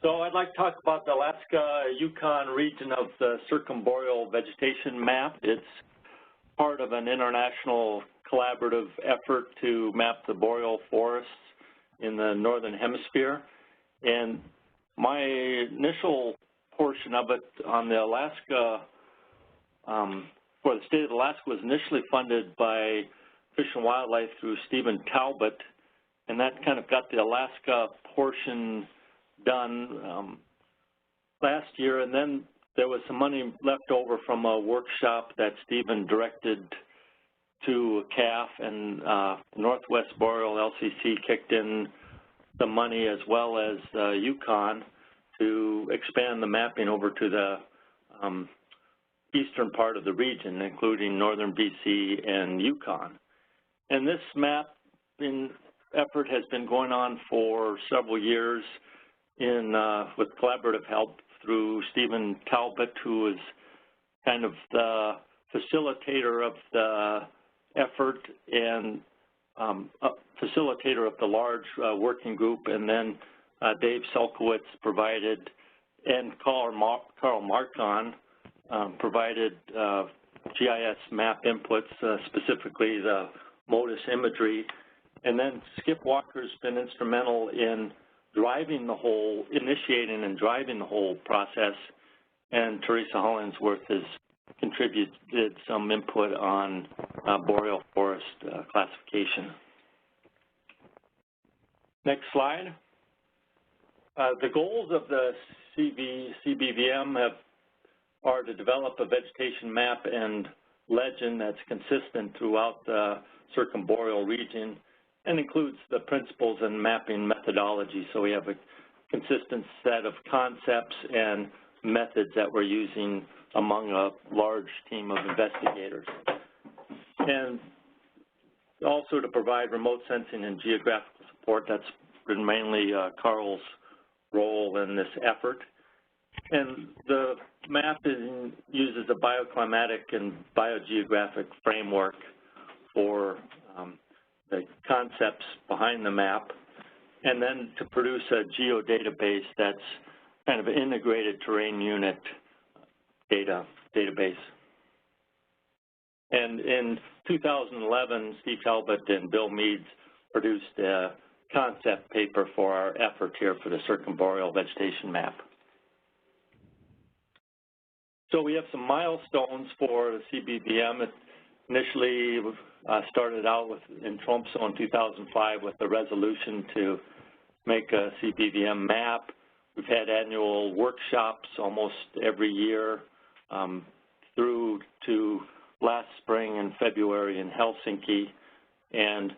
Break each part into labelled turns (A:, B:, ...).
A: So I'd like to talk about the Alaska-Yukon region of the circumboreal vegetation map. It's part of an international collaborative effort to map the boreal forests in the northern hemisphere. And my initial portion of it on the Alaska, for the state of Alaska, was initially funded by Fish and Wildlife through Stephen Talbot, and that kind of got the Alaska portion done last year, and then there was some money left over from a workshop that Stephen directed to CAF, and Northwest Boreal LCC kicked in the money as well as Yukon to expand the mapping over to the eastern part of the region, including northern BC and Yukon. And this mapping effort has been going on for several years with collaborative help through Stephen Talbot, who is kind of the facilitator of the effort and facilitator of the large working group, and then Dave Selkowitz provided, and Carl Markon provided GIS map inputs, specifically the MODIS imagery, and then Skip Walker's been instrumental in initiating and driving the whole process, and Teresa Hollingsworth has contributed some input on boreal forest classification. Next slide. The goals of the CBVM are to develop a vegetation map and legend that's consistent throughout the circumboreal region and includes the principles and mapping methodology. So we have a consistent set of concepts and methods that we're using among a large team of investigators. And also to provide remote sensing and geographical support. That's been mainly Carl's role in this effort. And the map uses a bioclimatic and biogeographic framework for the concepts behind the map, and then to produce a geodatabase that's kind of an integrated terrain unit database. And in 2011, Steve Talbot and Bill Meads produced a concept paper for our effort here for the circumboreal vegetation map. So we have some milestones for the CBVM. It initially started out in Tromsø in 2005 with a resolution to make a CBVM map. We've had annual workshops almost every year through to last spring and February in Helsinki. And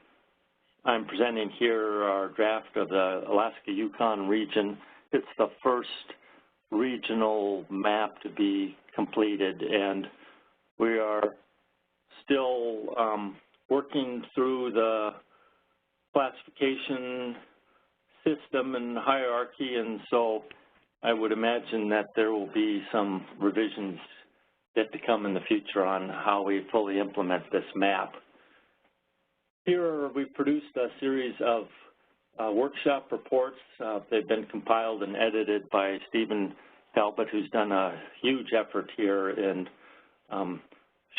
A: I'm presenting here our draft of the Alaska-Yukon region. It's the first regional map to be completed, and we are still working through the classification system and hierarchy, and so I would imagine that there will be some revisions yet to come in the future on how we fully implement this map. Here we've produced a series of workshop reports. They've been compiled and edited by Stephen Talbot, who's done a huge effort here in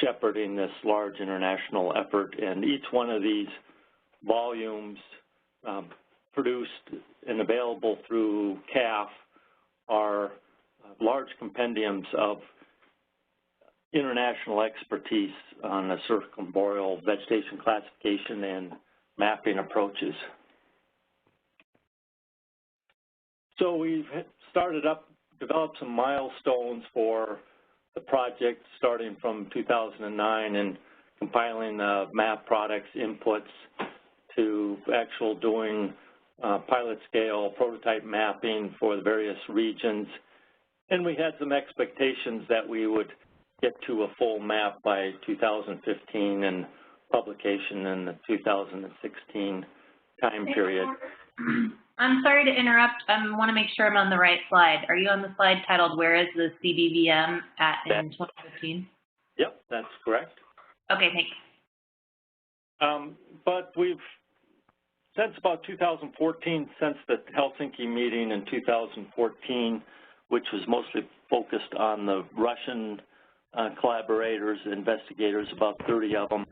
A: shepherding this large international effort. And each one of these volumes produced and available through CAF are large compendiums of international expertise on the circumboreal vegetation classification and mapping approaches. So we've developed some milestones for the project starting from 2009 and compiling the map products inputs to actual doing pilot scale prototype mapping for the various regions. And we had some expectations that we would get to a full map by 2015 and publication in the 2016 time period.
B: I'm sorry to interrupt. I want to make sure I'm on the right slide. Are you on the slide titled "Where is the CBVM at in 2015"?
A: Yep, that's correct.
B: Okay, thanks.
A: But we've since about 2014, since the Helsinki meeting in 2014, which was mostly focused on the Russian collaborators, investigators, about 30 of them,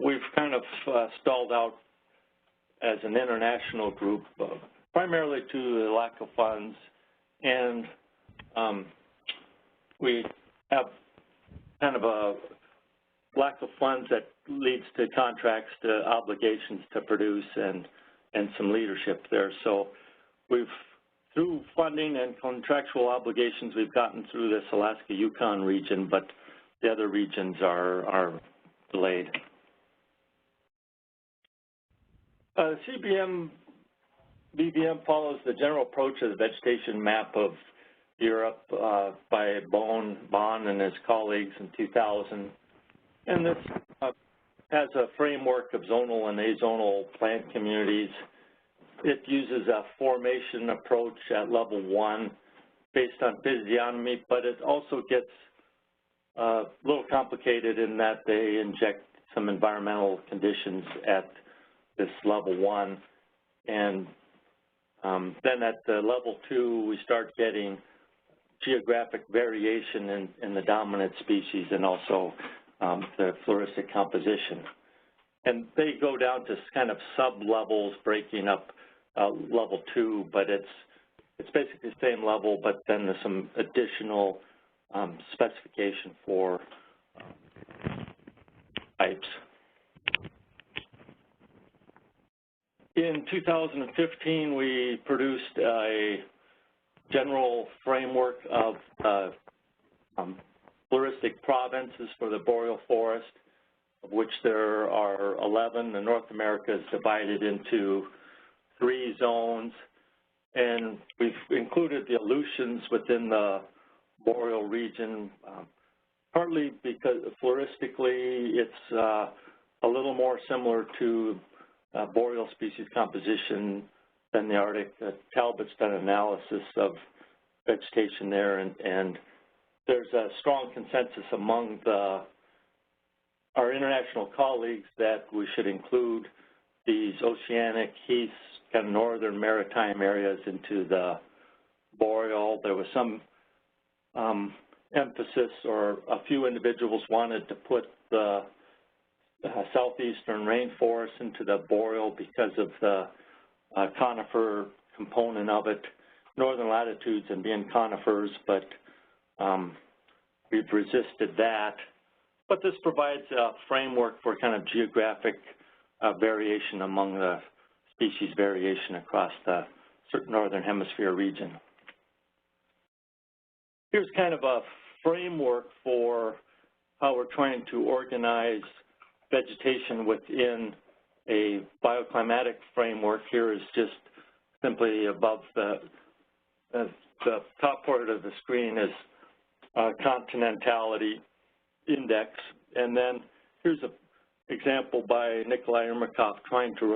A: we've kind of stalled out as an international group, primarily to the lack of funds, and we have kind of a lack of funds that leads to contracts, to obligations to produce, and some leadership there. So we've, through funding and contractual obligations, we've gotten through this Alaska-Yukon region, but the other regions are delayed. CBVM follows the general approach of the vegetation map of Europe by Bond and his colleagues in 2000. And this has a framework of zonal and azonal plant communities. It uses a formation approach at level 1 based on physiognomy, but it also gets a little complicated in that they inject some environmental conditions at this level 1. And then at the level 2, we start getting geographic variation in the dominant species and also the floristic composition. And they go down to kind of sub-levels breaking up level 2, but it's basically the same level, but then there's some additional specification for types. In 2015, we produced a general framework of floristic provinces for the boreal forest, of which there are 11. The North America is divided into 3 zones, and we've included the aleutians within the boreal region, partly because floristically it's a little more similar to boreal species composition than the Arctic. Talbot's done analysis of vegetation there, and there's a strong consensus among our international colleagues that we should include these oceanic heaths, kind of northern maritime areas into the boreal. There was some emphasis, or a few individuals wanted to put the southeastern rainforest into the boreal because of the conifer component of it, northern latitudes and being conifers, but we've resisted that. But this provides a framework for kind of geographic variation among the species variation across the northern hemisphere region. Here's kind of a framework for how we're trying to organize vegetation within a bioclimatic framework. Here is just simply above the top part of the screen is continentality index, and then here's an example by Nikolai Ermakov trying to